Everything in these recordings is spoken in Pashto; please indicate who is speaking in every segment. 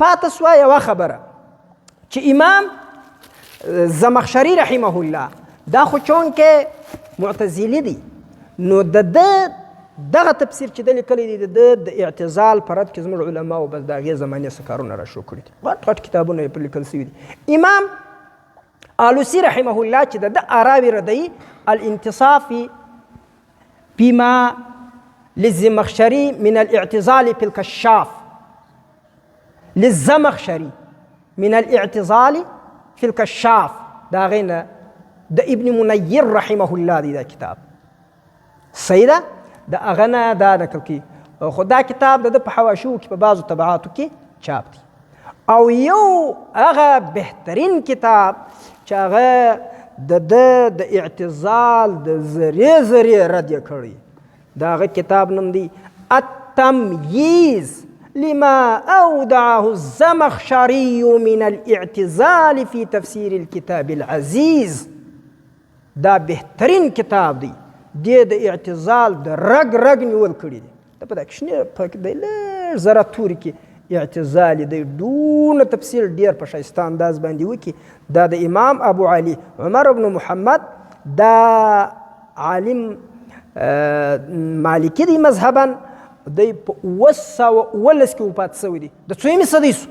Speaker 1: پاتې سوه یوه خبره چې امام زمخشري رحمه الله دا خو چونکې معتزلي دي نو د ده دغه تفسیر چې ده لیکلی دی د اعتزال په رد کې زموږ علماو بس د هغې زمانې څه کارونه را شروع کړي دي غټ غټ کتابونه یې پر لیکل سوي دي امام آلوسي رحمه الله چې د ده آراوي ردوي الانتصاف فيما للزمخشري من الاعتزال في الكشاف للزمخشري من الاعتزال في الكشاف دا غینا د ابن منیر رحمه الله دی دا کتاب صحیح ده د هغه نه دا نقل کوي خو دا کتاب د ده په حواشیو کې په بعضو طبعاتو کې چاپ دی او یو هغه بهترین کتاب چې هغه د ده د اعتزال د ذرې ذرې رد یې کړی د هغه کتاب نوم دی التمييز لما أودعه الزمخشري من الاعتزال في تفسير الكتاب العزيز دا بهترین کتاب دی د اعتزال د رګ رګ نیول کړي دي دا په دا کښنې پکې دی لږ زره توري کې اعتزال دی دونه تفسیر ډېر په ښایسته انداز باندې وکړي دا د امام ابو علي عمر بن محمد دا عالم مالکی دی مذهبا دی په 919 کې وفات شوی دی د څویمې صدۍ سو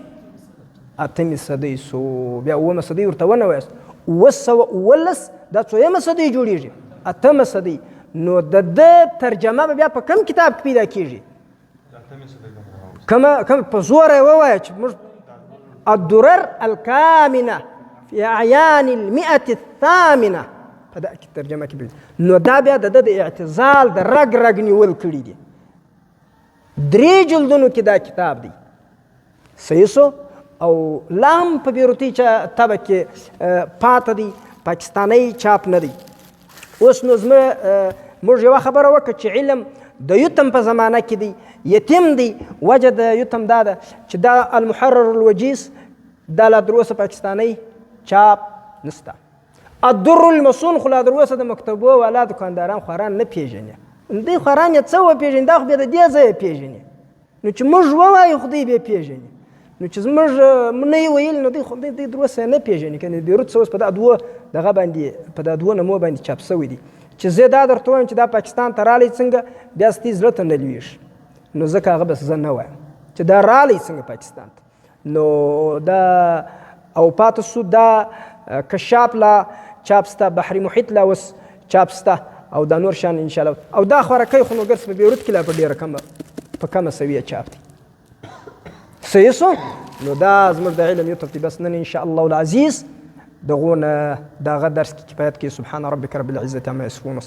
Speaker 1: اتمې صدۍ سو بیا اومه صدۍ ورته ونه وایاست 919 دا څویمه صدۍ جوړېږي اتمه صدۍ نو د ده ترجمه به بیا په کم کتاب کې پیدا کېږي کومه په زوره یې ووایه چې موږ الدرر الکامنه فی اعیان المئة الثامنه په دا کې ترجمه کې نو دا بیا د ده د اعتزال د رګ رګ نیول کړي دي 3 جلدونو کې دا کتاب دی صحیح سو او لا هم په بیروتي طبع کې پاته دی پاکستانی چاپ نه دی اوس نو موږ یوه خبره وکړه چې علم د یتم په زمانه کې دی یتیم دی وجه د یتم دا ده چې دا المحرر الوجیز دا لا تر اوسه پاکستانی چاپ نسته الدر المصون خو لا تر اوسه د مکتبو والا دکانداران خوران نه پیژني دوی خوران یې څه وپېژني دا خو بیا د دې ځایه پیژني نو چې موږ ووایو خو دوی بیا پیژني نو چې موږ نه یې ویل نو دوی تر اوسه نه پیژني که بیروت څه اوس په دا دوه دغه باندې په دا دوه نومو باندې چاپ شوي دي چې زه دا درته وایم چې دا پاکستان ته رالی څنګه بیا ستې زړه ته نه لویږي نو ځکه هغه بس زه نه وایم چې دا رالی څنګه پاکستان ته نو دا او پاتې سو دا کشاف لا چاپ سته بحر محیط لا اوس چاپ سته او دا نور شان انشاءالله او دا خورکۍ خو نو ګرس په بیروت کې لا په ډېره کمه په کمه سویه چاپ دی صحیح سو نو دا زموږ د علم یو ترتیب بس نن انشاءالله العزیز دغونه دغه درس کې کفایت کوي سبحان ربک رب العزة عما یصفون